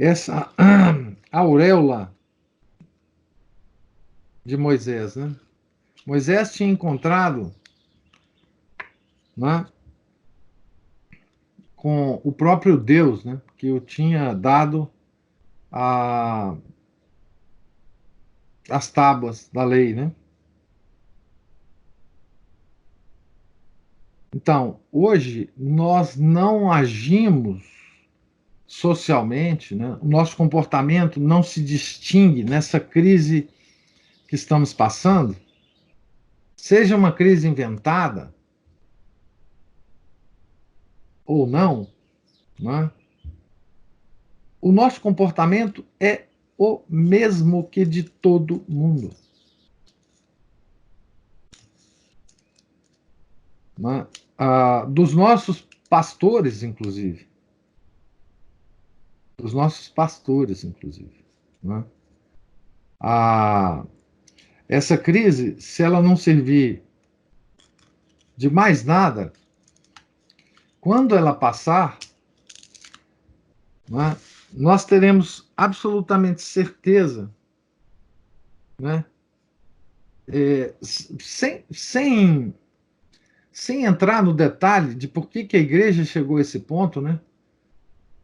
essa auréola de Moisés, né? Moisés tinha encontrado, né, com o próprio Deus, né, que o tinha dado a, as tábuas da lei, né? Então, hoje nós não agimos socialmente, né? O nosso comportamento não se distingue nessa crise que estamos passando, seja uma crise inventada ou não, né? O nosso comportamento é o mesmo que de todo mundo, né? Dos nossos pastores, inclusive. Dos nossos pastores, inclusive. Né? Essa crise, se ela não servir de mais nada, quando ela passar, né, nós teremos absolutamente certeza, né, sem entrar no detalhe de por que a igreja chegou a esse ponto, né,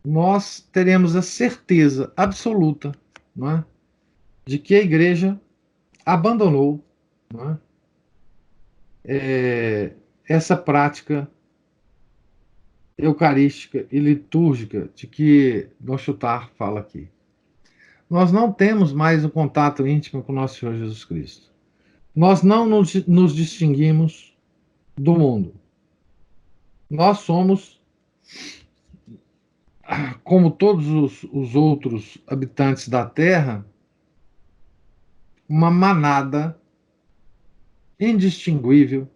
nós teremos a certeza absoluta, né, de que a igreja abandonou, né, essa prática eucarística e litúrgica de que Nochutar fala aqui. Nós não temos mais o contato íntimo com nosso Senhor Jesus Cristo. Nós não nos distinguimos do mundo. Nós somos, como todos os outros habitantes da Terra, uma manada indistinguível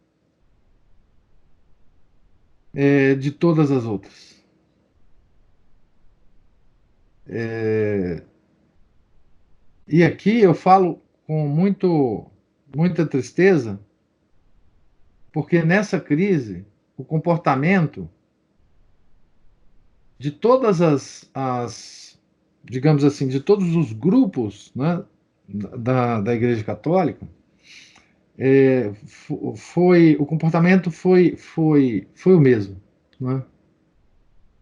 de todas as outras. E aqui eu falo com muita tristeza, porque nessa crise, o comportamento de todas digamos assim, de todos os grupos, né, da Igreja Católica, o comportamento foi o mesmo. Né?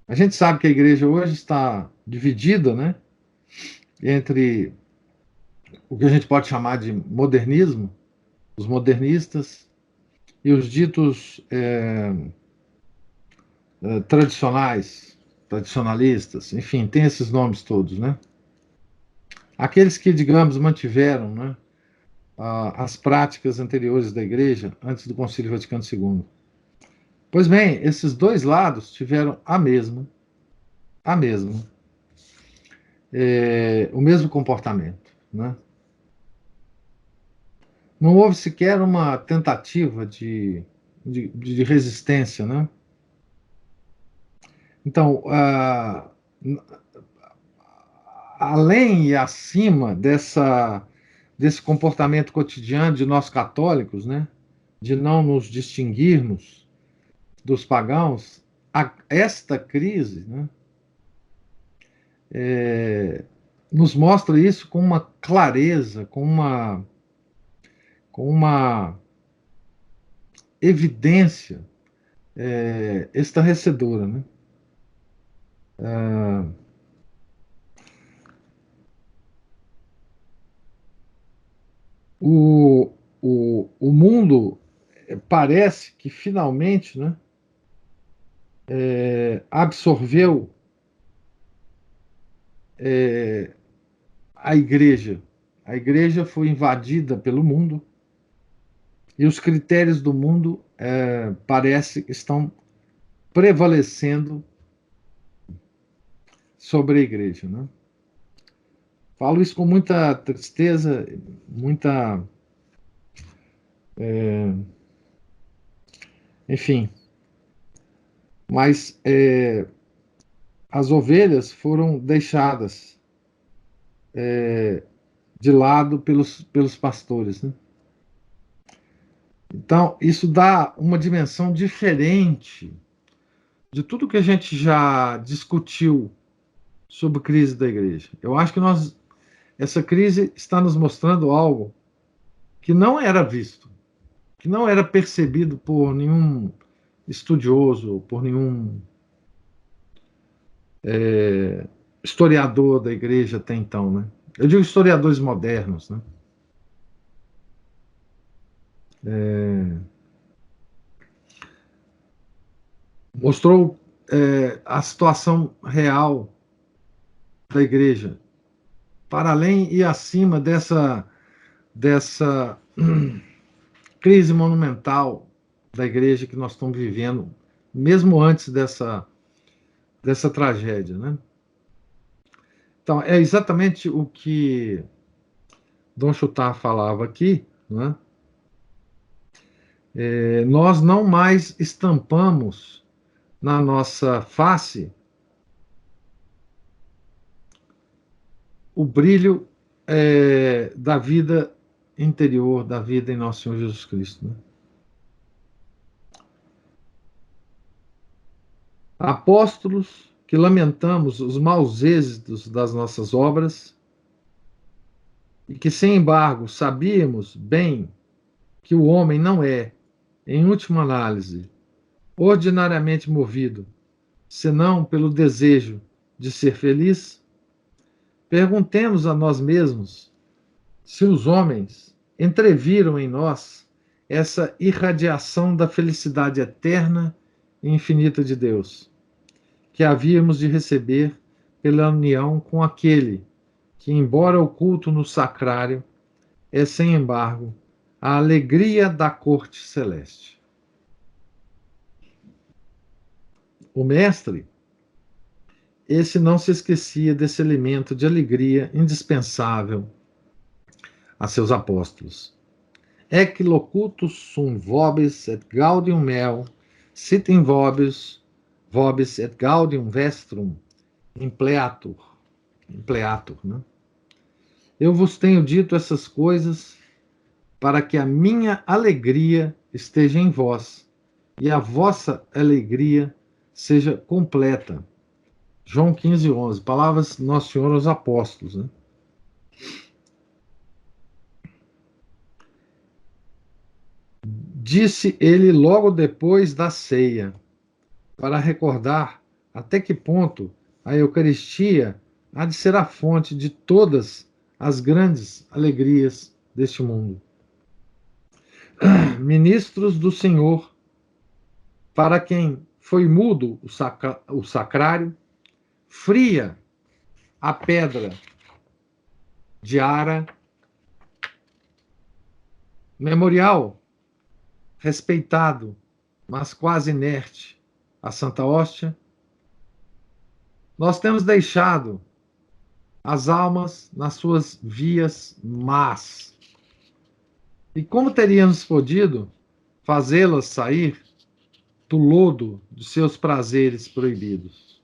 A gente sabe que a Igreja hoje está dividida, né, entre o que a gente pode chamar de modernismo, os modernistas, e os ditos tradicionalistas, enfim, tem esses nomes todos, né? Aqueles que, digamos, mantiveram, né, as práticas anteriores da Igreja antes do Concílio Vaticano II. Pois bem, esses dois lados tiveram a mesma, o mesmo comportamento, né? Não houve sequer uma tentativa de resistência, né? Então, além e acima desse comportamento cotidiano de nós católicos, né, de não nos distinguirmos dos pagãos, esta crise, né, nos mostra isso com uma clareza, com uma evidência estarrecedora. Né? O, o mundo parece que finalmente, né, absorveu a igreja. A igreja foi invadida pelo mundo e os critérios do mundo parece que estão prevalecendo sobre a igreja. Né? Falo isso com muita tristeza, muita. Enfim, mas as ovelhas foram deixadas de lado pelos pastores. Né? Então, isso dá uma dimensão diferente de tudo que a gente já discutiu sobre crise da igreja. Eu acho que essa crise está nos mostrando algo que não era visto, que não era percebido por nenhum estudioso, por nenhum historiador da igreja até então, né? Eu digo historiadores modernos, né? Mostrou a situação real da igreja, para além e acima dessa crise monumental da igreja que nós estamos vivendo, mesmo antes dessa tragédia, né? Então, é exatamente o que Dom Chutar falava aqui, né? Nós não mais estampamos na nossa face o brilho da vida interior, da vida em nosso Senhor Jesus Cristo. Né? Apóstolos que lamentamos os maus êxitos das nossas obras e que, sem embargo, sabíamos bem que o homem não é, em última análise, ordinariamente movido, senão pelo desejo de ser feliz, perguntemos a nós mesmos se os homens entreviram em nós essa irradiação da felicidade eterna e infinita de Deus, que havíamos de receber pela união com aquele que, embora oculto no sacrário, é, sem embargo, a alegria da corte celeste. O mestre, esse não se esquecia desse elemento de alegria indispensável a seus apóstolos. Ec locutus sum vobis et gaudium meo, sit in vobis et gaudium vestrum impleatur. Impleatur, né? Eu vos tenho dito essas coisas para que a minha alegria esteja em vós e a vossa alegria seja completa. João 15:11, palavras do Nosso Senhor aos apóstolos. Né? Disse ele logo depois da ceia, para recordar até que ponto a Eucaristia há de ser a fonte de todas as grandes alegrias deste mundo. Ministros do Senhor, para quem foi mudo o sacrário, fria a pedra de Ara, memorial respeitado, mas quase inerte, a Santa Hóstia, nós temos deixado as almas nas suas vias más. E como teríamos podido fazê-las sair do lodo de seus prazeres proibidos?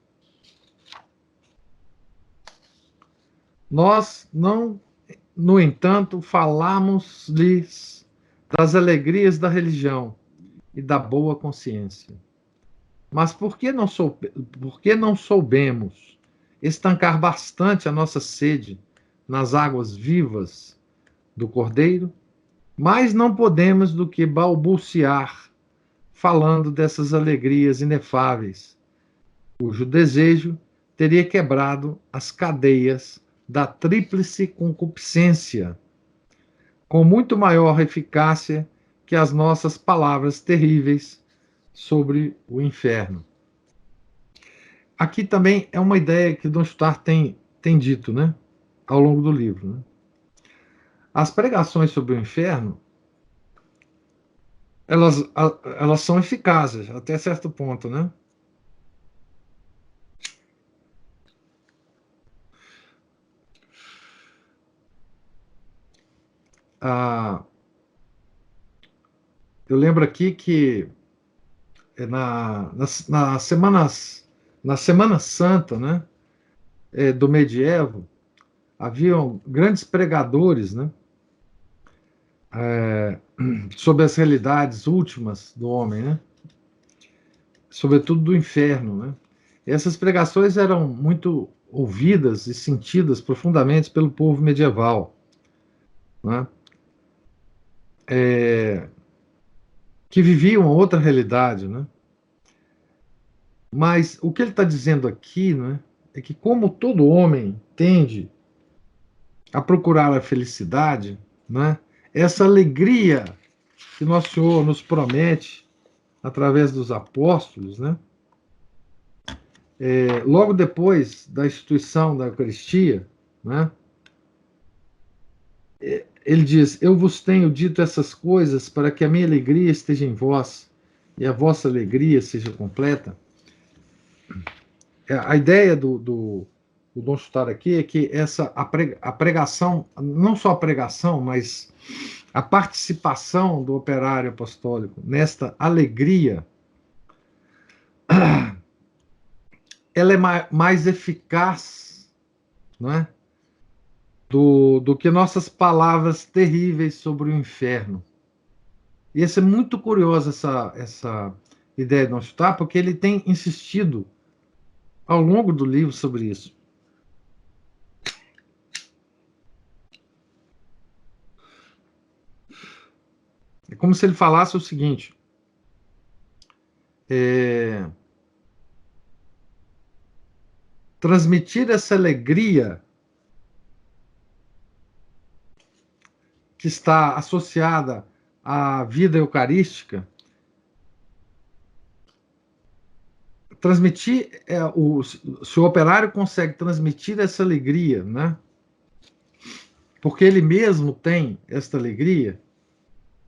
Nós não, no entanto, falamos-lhes das alegrias da religião e da boa consciência. Mas por que não soubemos estancar bastante a nossa sede nas águas vivas do Cordeiro? Mas não podemos do que balbuciar, falando dessas alegrias inefáveis, cujo desejo teria quebrado as cadeias da tríplice concupiscência, com muito maior eficácia que as nossas palavras terríveis sobre o inferno. Aqui também é uma ideia que Dom Chutar tem dito, né, ao longo do livro. Né? As pregações sobre o inferno, elas são eficazes até certo ponto, né? Eu lembro aqui que na Semana Santa, né, do medievo, haviam grandes pregadores, né, sobre as realidades últimas do homem, né, sobretudo do inferno, né. E essas pregações eram muito ouvidas e sentidas profundamente pelo povo medieval, né? Que vivia uma outra realidade, né? Mas o que ele está dizendo aqui, né, é que como todo homem tende a procurar a felicidade, né, essa alegria que Nosso Senhor nos promete através dos apóstolos, né, logo depois da instituição da Eucaristia, né, ele diz: Eu vos tenho dito essas coisas para que a minha alegria esteja em vós e a vossa alegria seja completa. A ideia do Dom Chutar aqui é que a pregação, não só a pregação, mas a participação do operário apostólico nesta alegria, ela é mais eficaz, não é? Do que nossas palavras terríveis sobre o inferno. E essa é muito curiosa, essa ideia de Dom Chutar, porque ele tem insistido ao longo do livro sobre isso. É como se ele falasse o seguinte: transmitir essa alegria que está associada à vida eucarística, transmitir, se o operário consegue transmitir essa alegria, né? Porque ele mesmo tem esta alegria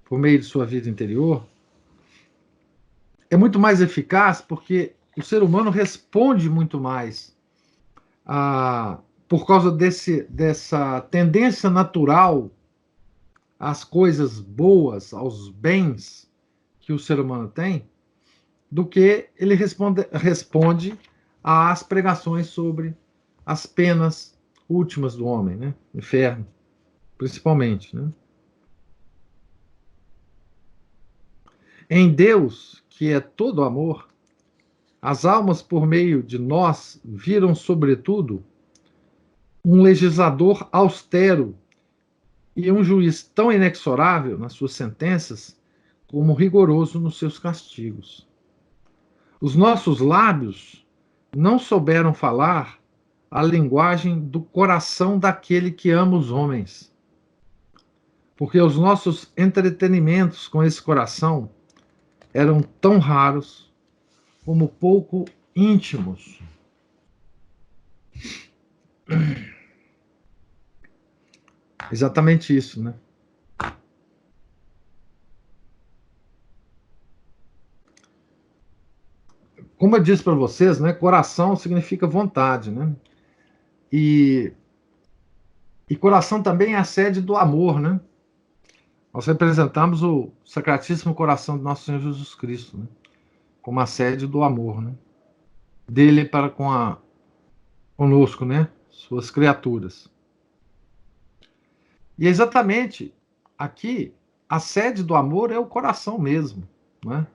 por meio de sua vida interior, é muito mais eficaz porque o ser humano responde muito mais por causa dessa tendência natural às coisas boas, aos bens que o ser humano tem, do que ele responde às pregações sobre as penas últimas do homem, né? Inferno, principalmente, né? Em Deus, que é todo amor, as almas por meio de nós viram, sobretudo, um legislador austero e um juiz tão inexorável nas suas sentenças como rigoroso nos seus castigos. Os nossos lábios não souberam falar a linguagem do coração daquele que ama os homens, porque os nossos entretenimentos com esse coração eram tão raros como pouco íntimos. Exatamente isso, né? Como eu disse para vocês, né, coração significa vontade, né? E, e coração também é a sede do amor, né? Nós representamos o Sacratíssimo Coração de Nosso Senhor Jesus Cristo, né? Como a sede do amor, né? Dele para conosco, né? Suas criaturas. E exatamente aqui, a sede do amor é o coração mesmo, né?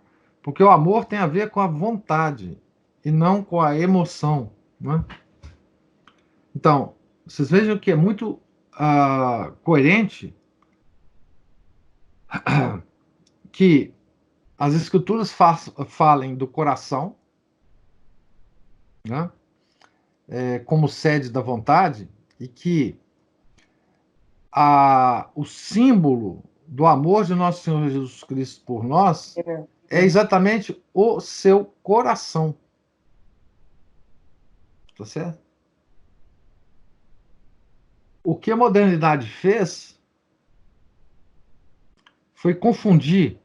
Porque o amor tem a ver com a vontade e não com a emoção, né? Então, vocês vejam que é muito coerente que as escrituras falem do coração, né, como sede da vontade, e que o símbolo do amor de nosso Senhor Jesus Cristo por nós é exatamente o seu coração. Tá certo? O que a modernidade fez foi confundir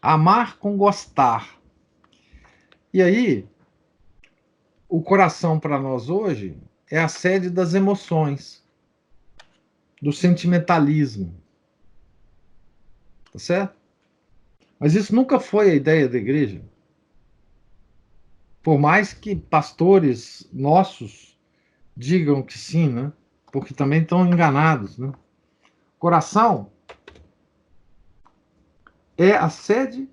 amar com gostar. E aí, o coração para nós hoje é a sede das emoções, do sentimentalismo. Tá certo? Mas isso nunca foi a ideia da igreja. Por mais que pastores nossos digam que sim, né? Porque também estão enganados, né? Coração é a sede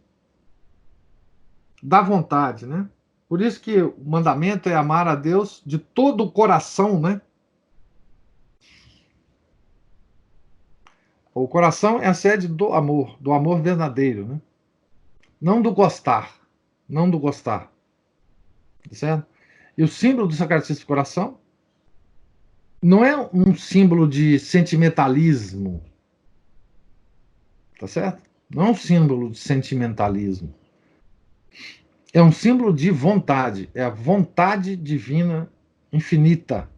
da vontade, né? Por isso que o mandamento é amar a Deus de todo o coração, né? O coração é a sede do amor verdadeiro, né? Não do gostar, não do gostar, tá certo? E o símbolo do Sacratíssimo Coração não é um símbolo de sentimentalismo, tá certo? Não é um símbolo de sentimentalismo. É um símbolo de vontade, é a vontade divina infinita.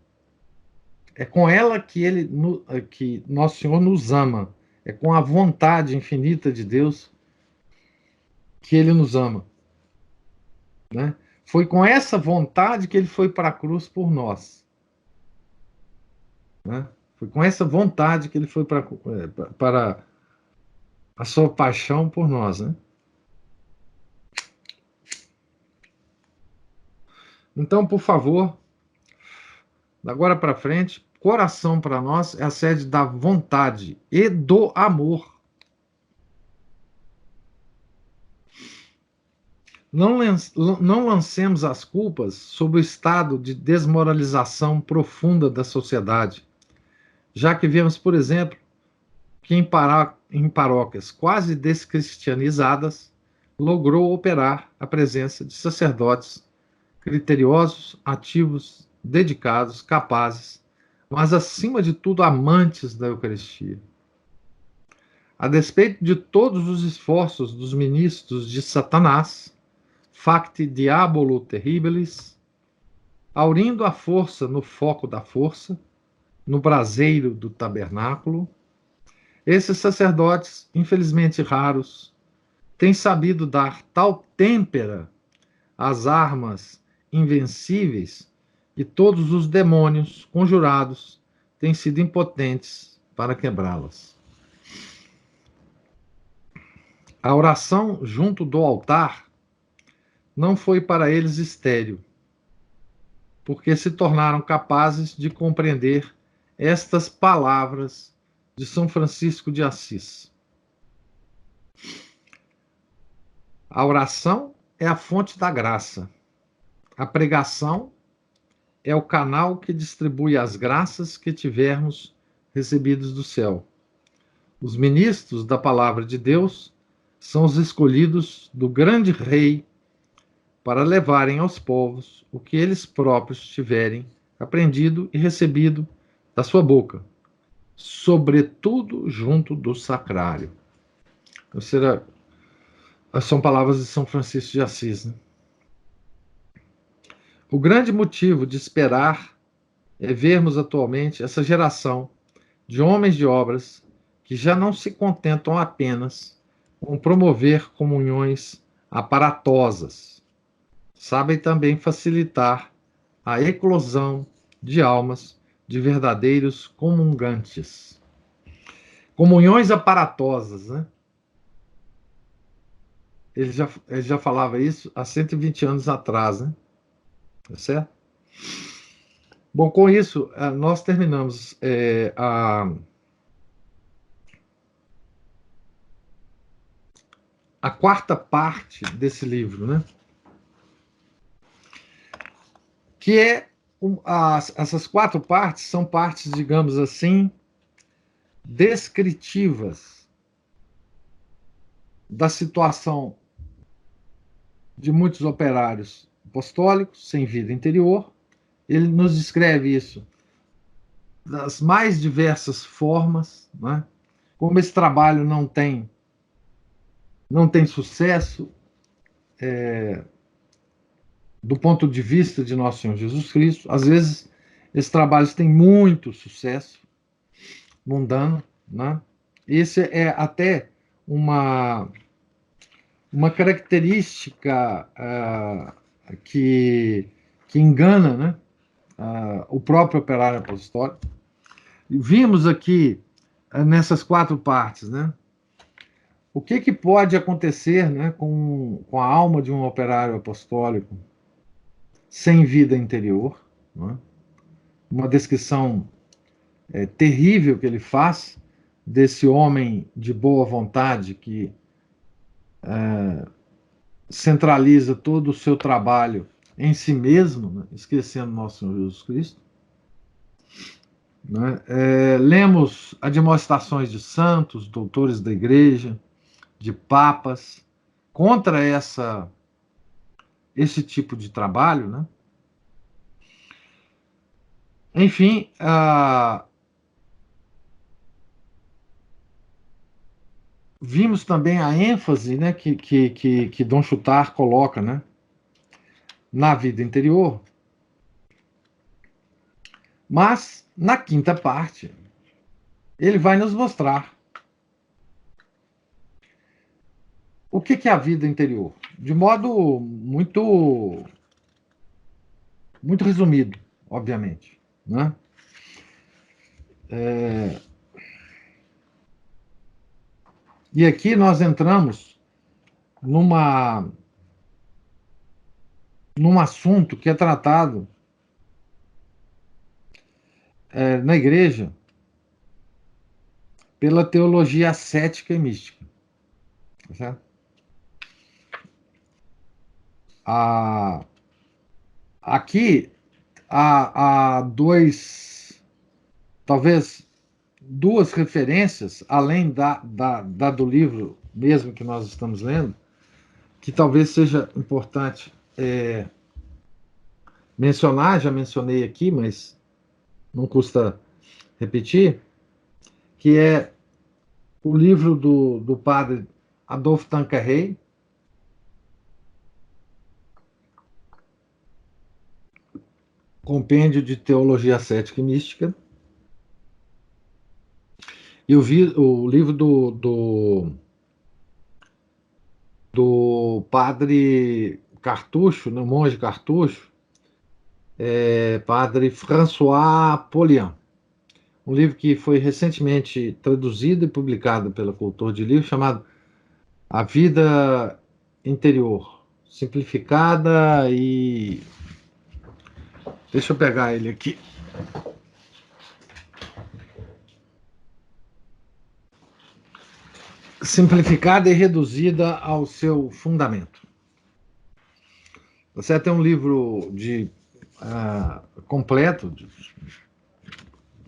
É com ela que Nosso Senhor nos ama. É com a vontade infinita de Deus que ele nos ama, né? Foi com essa vontade que ele foi para a cruz por nós, né? Foi com essa vontade que ele foi para a sua paixão por nós, né? Então, por favor, da agora para frente, coração para nós é a sede da vontade e do amor. Não lancemos as culpas sobre o estado de desmoralização profunda da sociedade, já que vemos, por exemplo, que em paróquias quase descristianizadas logrou operar a presença de sacerdotes criteriosos, ativos, dedicados, capazes, mas acima de tudo amantes da Eucaristia. A despeito de todos os esforços dos ministros de Satanás, facti diabolo terribilis, aurindo a força no foco da força, no braseiro do tabernáculo, esses sacerdotes, infelizmente raros, têm sabido dar tal têmpera às armas invencíveis que todos os demônios conjurados têm sido impotentes para quebrá-las. A oração junto do altar não foi para eles estéril, porque se tornaram capazes de compreender estas palavras de São Francisco de Assis. A oração é a fonte da graça. A pregação é o canal que distribui as graças que tivermos recebidos do céu. Os ministros da palavra de Deus são os escolhidos do grande rei para levarem aos povos o que eles próprios tiverem aprendido e recebido da sua boca, sobretudo junto do sacrário. Então, são palavras de São Francisco de Assis, né? O grande motivo de esperar é vermos atualmente essa geração de homens de obras que já não se contentam apenas com promover comunhões aparatosas, sabem também facilitar a eclosão de almas de verdadeiros comungantes. Comunhões aparatosas, né? Ele já falava isso há 120 anos atrás, né? Tá certo? Bom, com isso, nós terminamos a quarta parte desse livro, né? Que é essas quatro partes são partes, digamos assim, descritivas da situação de muitos operários apostólicos sem vida interior. Ele nos descreve isso das mais diversas formas, né? Como esse trabalho não tem sucesso do ponto de vista de Nosso Senhor Jesus Cristo. Às vezes, esses trabalhos têm muito sucesso mundano, né? Esse é até uma característica que engana, né? O próprio operário apostólico. Vimos aqui nessas quatro partes, né? O que pode acontecer, né, com a alma de um operário apostólico sem vida interior, né? Uma descrição terrível que ele faz desse homem de boa vontade que centraliza todo o seu trabalho em si mesmo, né? Esquecendo nosso Senhor Jesus Cristo. Né? Lemos admoestações de santos, doutores da igreja, de papas, contra esse tipo de trabalho. Né? Enfim, vimos também a ênfase, né, que Dom Chutar coloca, né, na vida interior, mas na quinta parte ele vai nos mostrar o que é a vida interior, de modo muito resumido, obviamente, né? E aqui nós entramos numa num assunto que é tratado na igreja pela teologia ascética e mística. Tá certo? Aqui há talvez duas referências, além da do livro mesmo que nós estamos lendo, que talvez seja importante mencionar, já mencionei aqui, mas não custa repetir, que é o livro do padre Adolphe Tanqueray, Compêndio de Teologia Ascética e Mística, e o livro do padre Cartucho, né, monge Cartucho, padre François Polian. Um livro que foi recentemente traduzido e publicado pela Cultor de Livros, chamado A Vida Interior, simplificada e... Deixa eu pegar ele aqui. Simplificada e reduzida ao seu fundamento. Você tem um livro completo, de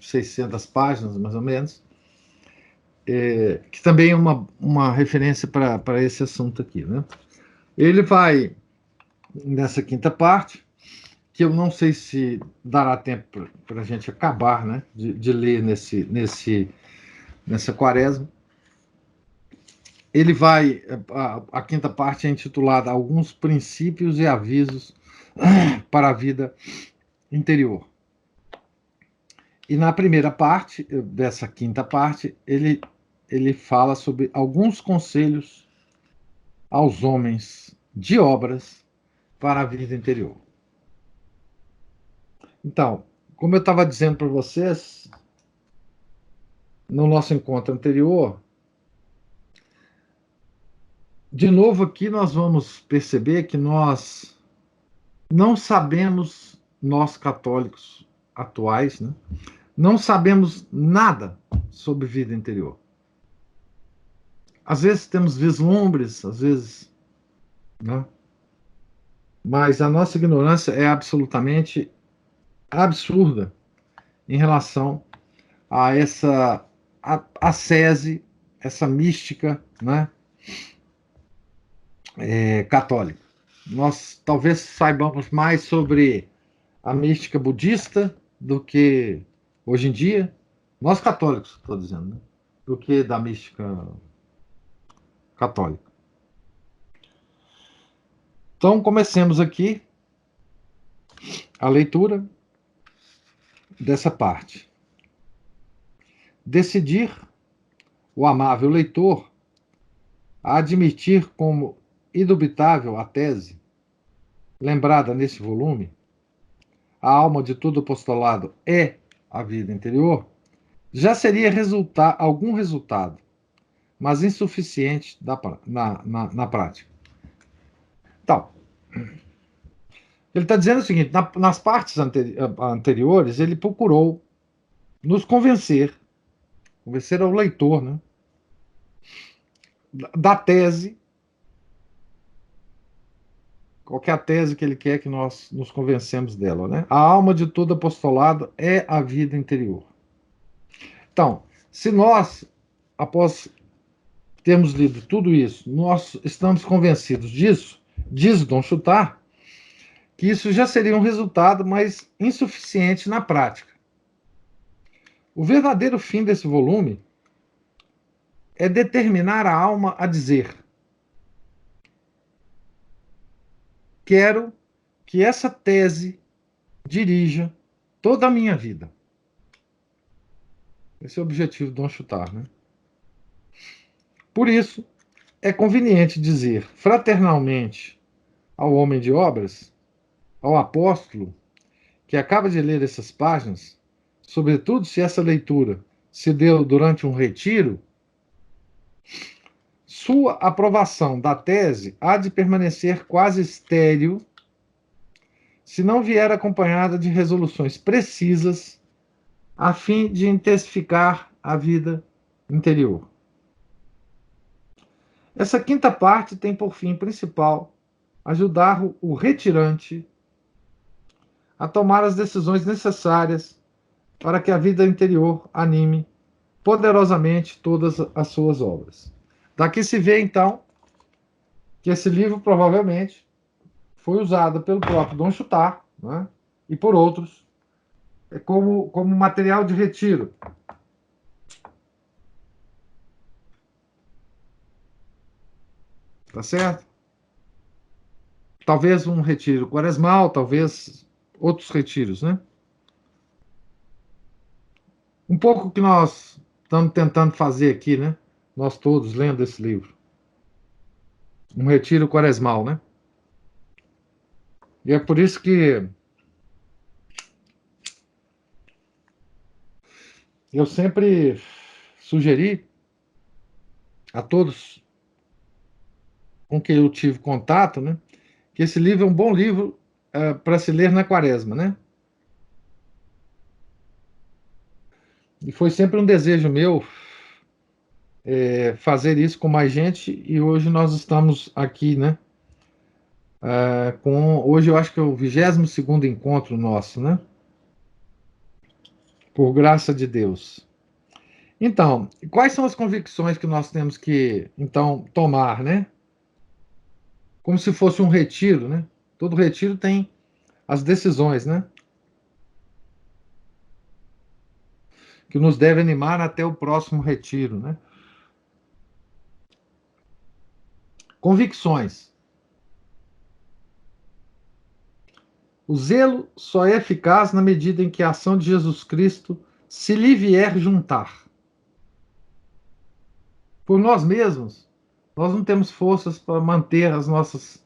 600 páginas, mais ou menos, que também é uma referência para esse assunto aqui. Né? Ele vai, nessa quinta parte, que eu não sei se dará tempo para a gente acabar, né, de ler nessa quaresma. Ele vai, a quinta parte é intitulada Alguns Princípios e Avisos para a Vida Interior. E na primeira parte, dessa quinta parte, ele fala sobre alguns conselhos aos homens de obras para a vida interior. Então, como eu estava dizendo para vocês, no nosso encontro anterior, de novo aqui nós vamos perceber que nós não sabemos, nós católicos atuais, né, não sabemos nada sobre vida interior. Às vezes temos vislumbres, às vezes, né, mas a nossa ignorância é absolutamente absurda em relação a essa ascese, essa mística, né, católica. Nós talvez saibamos mais sobre a mística budista do que hoje em dia, nós católicos, estou dizendo, né, do que da mística católica. Então, comecemos aqui a leitura dessa parte. Decidir o amável leitor a admitir como indubitável a tese, lembrada nesse volume, a alma de todo apostolado é a vida interior, já seria algum resultado, mas insuficiente na prática. Então, ele está dizendo o seguinte: nas partes anteriores, ele procurou nos convencer ao leitor, né, da tese qualquer tese que ele quer que nós nos convencemos dela, né? A alma de todo apostolado é a vida interior. Então, se nós, após termos lido tudo isso, nós estamos convencidos disso, diz Dom Chutar, que isso já seria um resultado, mas insuficiente na prática. O verdadeiro fim desse volume é determinar a alma a dizer: quero que essa tese dirija toda a minha vida. Esse é o objetivo de Dom Chutar, né? Por isso, é conveniente dizer fraternalmente ao homem de obras, ao apóstolo, que acaba de ler essas páginas, sobretudo se essa leitura se deu durante um retiro, sua aprovação da tese há de permanecer quase estéril se não vier acompanhada de resoluções precisas a fim de intensificar a vida interior. Essa quinta parte tem por fim principal ajudar o retirante a tomar as decisões necessárias para que a vida interior anime poderosamente todas as suas obras. Daqui se vê, então, que esse livro provavelmente foi usado pelo próprio Dom Chutar, né, e por outros como material de retiro. Tá certo? Talvez um retiro quaresmal, talvez outros retiros, né? Um pouco que nós estamos tentando fazer aqui, né? Nós todos lendo esse livro. Um retiro quaresmal, né? E é por isso que eu sempre sugeri a todos com quem eu tive contato, né? Que esse livro é um bom livro para se ler na quaresma, né? E foi sempre um desejo meu fazer isso com mais gente, e hoje nós estamos aqui, né? Hoje eu acho que é o 22º encontro nosso, né? Por graça de Deus. Então, quais são as convicções que nós temos que, então, tomar, né? Como se fosse um retiro, né? Todo retiro tem as decisões, né? Que nos deve animar até o próximo retiro, né? Convicções. O zelo só é eficaz na medida em que a ação de Jesus Cristo se lhe vier juntar. Por nós mesmos, nós não temos forças para manter as nossas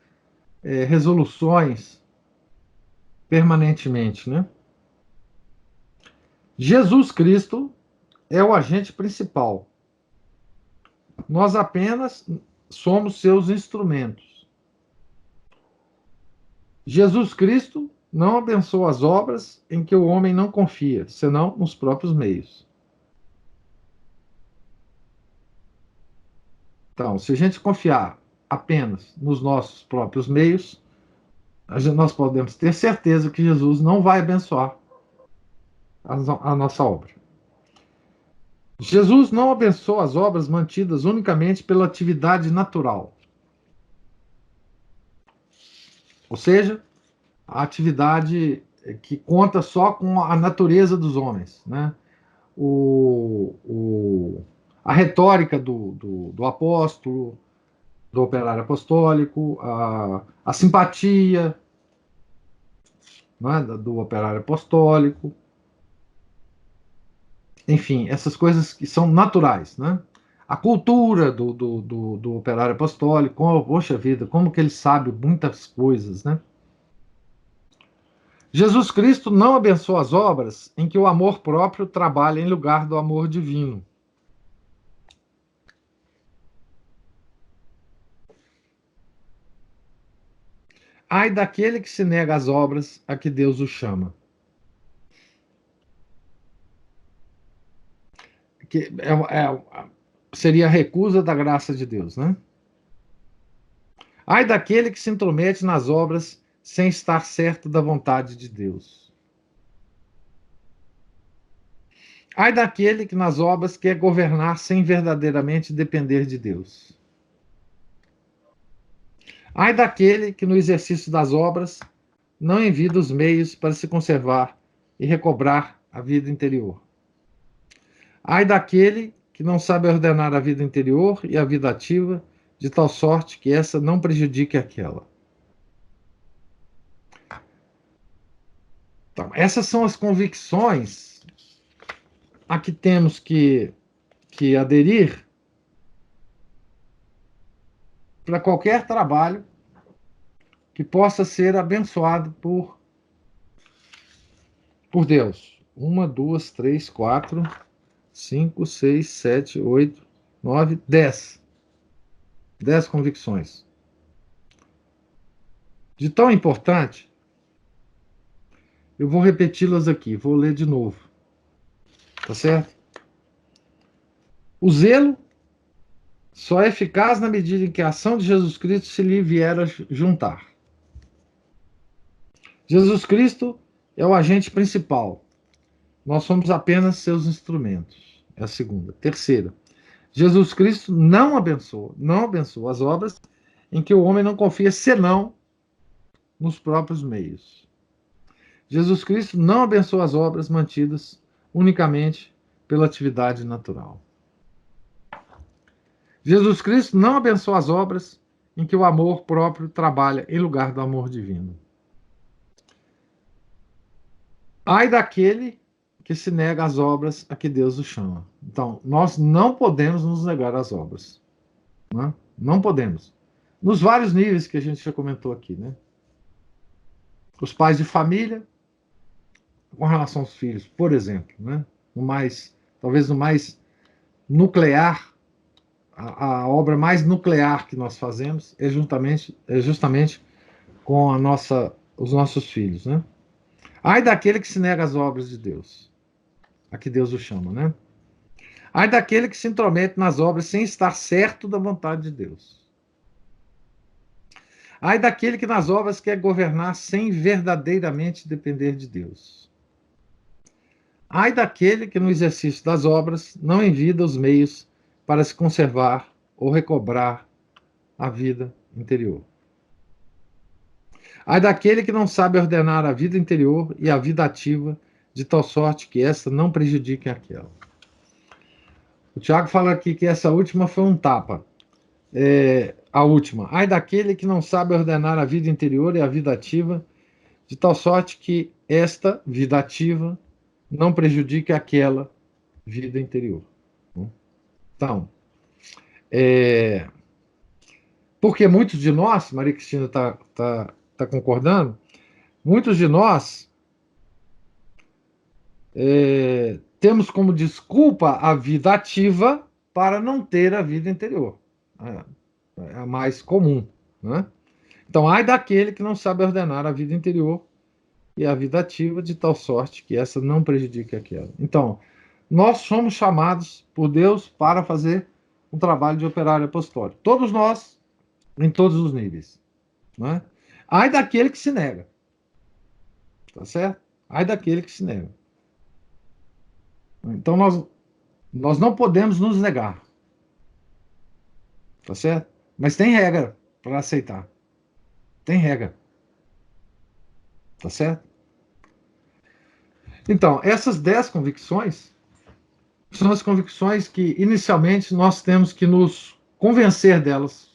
resoluções permanentemente, né? Jesus Cristo é o agente principal. Nós apenas somos seus instrumentos. Jesus Cristo não abençoa as obras em que o homem não confia, senão nos próprios meios. Então, se a gente confiar apenas nos nossos próprios meios, nós podemos ter certeza que Jesus não vai abençoar a nossa obra. Jesus não abençoa as obras mantidas unicamente pela atividade natural, ou seja, a atividade que conta só com a natureza dos homens, né? A retórica do apóstolo, do operário apostólico, a simpatia, né, do operário apostólico, enfim, essas coisas que são naturais, né? A cultura do operário apostólico, poxa vida, como que ele sabe muitas coisas, né? Jesus Cristo não abençoa as obras em que o amor próprio trabalha em lugar do amor divino. Ai daquele que se nega às obras a que Deus o chama. Que seria a recusa da graça de Deus, né? Ai daquele que se intromete nas obras sem estar certo da vontade de Deus. Ai daquele que nas obras quer governar sem verdadeiramente depender de Deus. Ai daquele que no exercício das obras não envia os meios para se conservar e recobrar a vida interior. Ai daquele que não sabe ordenar a vida interior e a vida ativa, de tal sorte que essa não prejudique aquela. Então, essas são as convicções a que temos que aderir para qualquer trabalho que possa ser abençoado por Deus. 1, 2, 3, 4, 5, 6, 7, 8, 9, 10. 10 convicções. De tão importante, eu vou repeti-las aqui, vou ler de novo. Tá certo? O zelo só é eficaz na medida em que a ação de Jesus Cristo se lhe vier a juntar. Jesus Cristo é o agente principal. Nós somos apenas seus instrumentos. É a segunda. Terceira, Jesus Cristo não abençoa as obras em que o homem não confia senão nos próprios meios. Jesus Cristo não abençoa as obras mantidas unicamente pela atividade natural. Jesus Cristo não abençoa as obras em que o amor próprio trabalha em lugar do amor divino. Ai daquele que se nega às obras a que Deus o chama. Então, nós não podemos nos negar às obras. Né? Não podemos. Nos vários níveis que a gente já comentou aqui. Né? Os pais de família, com relação aos filhos, por exemplo. Né? Talvez no mais nuclear, a obra mais nuclear que nós fazemos é justamente com os nossos filhos. Né? Ai daquele que se nega às obras de Deus, a que Deus o chama, né? Ai daquele que se intromete nas obras sem estar certo da vontade de Deus. Ai daquele que nas obras quer governar sem verdadeiramente depender de Deus. Ai daquele que no exercício das obras não envida os meios para se conservar ou recobrar a vida interior. Ai daquele que não sabe ordenar a vida interior e a vida ativa de tal sorte que esta não prejudique aquela. O Tiago fala aqui que essa última foi um tapa. A última. Ai daquele que não sabe ordenar a vida interior e a vida ativa, de tal sorte que esta vida ativa não prejudique aquela vida interior. Então, porque muitos de nós, Maria Cristina está concordando, muitos de nós temos como desculpa a vida ativa para não ter a vida interior. É a mais comum. Né? Então, ai daquele que não sabe ordenar a vida interior e a vida ativa de tal sorte que essa não prejudique aquela. Então, nós somos chamados por Deus para fazer um trabalho de operário apostólico. Todos nós, em todos os níveis. Né? Ai daquele que se nega. Tá certo? Ai daquele que se nega. Então, nós não podemos nos negar. Tá certo? Mas tem regra para aceitar. Tem regra. Tá certo? Então, essas 10 convicções são as convicções que, inicialmente, nós temos que nos convencer delas.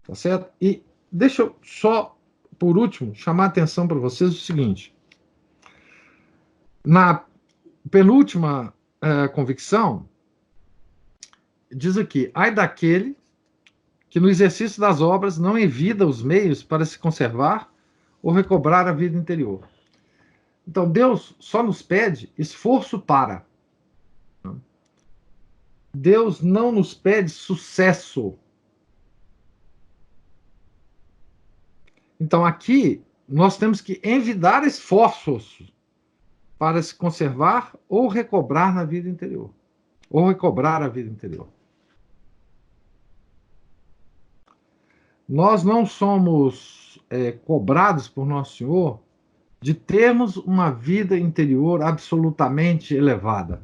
Tá certo? E deixa eu só, por último, chamar a atenção para vocês o seguinte. Na penúltima convicção, diz aqui, ai daquele que no exercício das obras não evita os meios para se conservar ou recobrar a vida interior. Então, Deus só nos pede esforço para. Deus não nos pede sucesso. Então, aqui, nós temos que envidar esforços para se conservar ou recobrar na vida interior. Ou recobrar a vida interior. Nós não somos cobrados por Nosso Senhor de termos uma vida interior absolutamente elevada.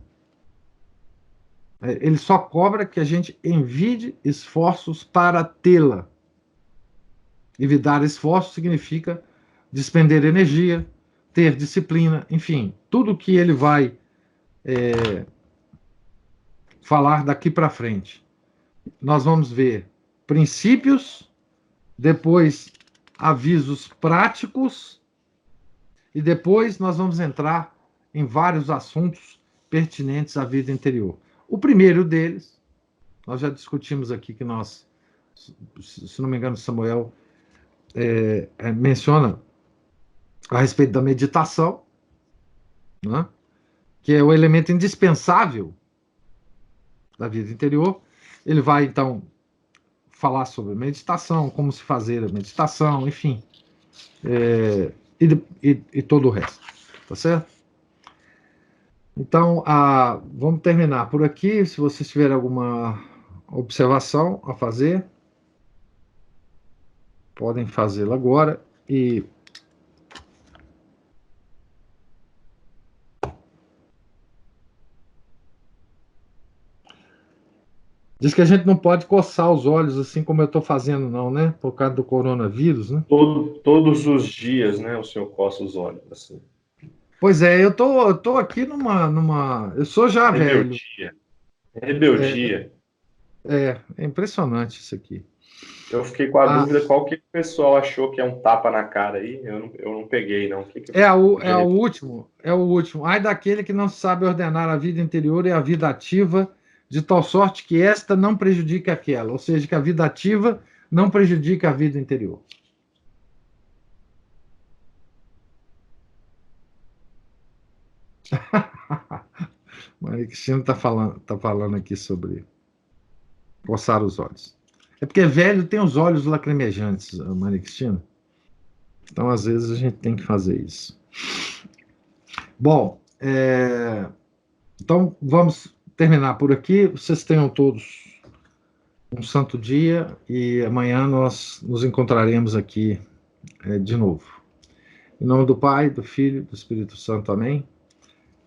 Ele só cobra que a gente envide esforços para tê-la. Evitar esforço significa despender energia, ter disciplina, enfim, tudo que ele vai falar daqui para frente. Nós vamos ver princípios, depois avisos práticos, e depois nós vamos entrar em vários assuntos pertinentes à vida interior. O primeiro deles, nós já discutimos aqui que nós, se não me engano, Samuel menciona a respeito da meditação, né? Que é o elemento indispensável da vida interior. Ele vai, então, falar sobre meditação, como se fazer a meditação, enfim, e todo o resto, tá certo? Então, vamos terminar por aqui. Se vocês tiverem alguma observação a fazer, podem fazê-la agora. E diz que a gente não pode coçar os olhos assim como eu estou fazendo, não, né? Por causa do coronavírus, né? Todos os dias, né, o senhor coça os olhos, assim. Pois é, eu tô aqui eu sou já velho. Rebeldia. É, Rebeldia. é impressionante isso aqui. Eu fiquei com a Ah, dúvida qual que o pessoal achou que é um tapa na cara aí. Eu não peguei, não. O que que é podia o último, é o último. Ai daquele que não sabe ordenar a vida interior e a vida ativa, de tal sorte que esta não prejudique aquela. Ou seja, que a vida ativa não prejudique a vida interior. Maria Cristina tá falando aqui sobre coçar os olhos. É porque velho tem os olhos lacrimejantes, Maria Cristina. Então, às vezes, a gente tem que fazer isso. Bom, então vamos terminar por aqui. Vocês tenham todos um santo dia e amanhã nós nos encontraremos aqui de novo. Em nome do Pai, do Filho e do Espírito Santo. Amém.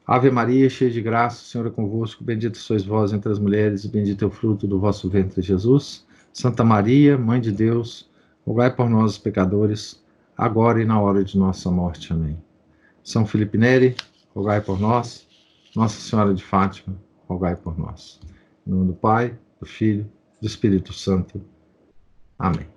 Ave Maria, cheia de graça, o Senhor é convosco. Bendita sois vós entre as mulheres e bendito é o fruto do vosso ventre, Jesus. Santa Maria, Mãe de Deus, rogai por nós, os pecadores, agora e na hora de nossa morte. Amém. São Felipe Neri, rogai por nós. Nossa Senhora de Fátima, rogai por nós. Em nome do Pai, do Filho e do Espírito Santo. Amém.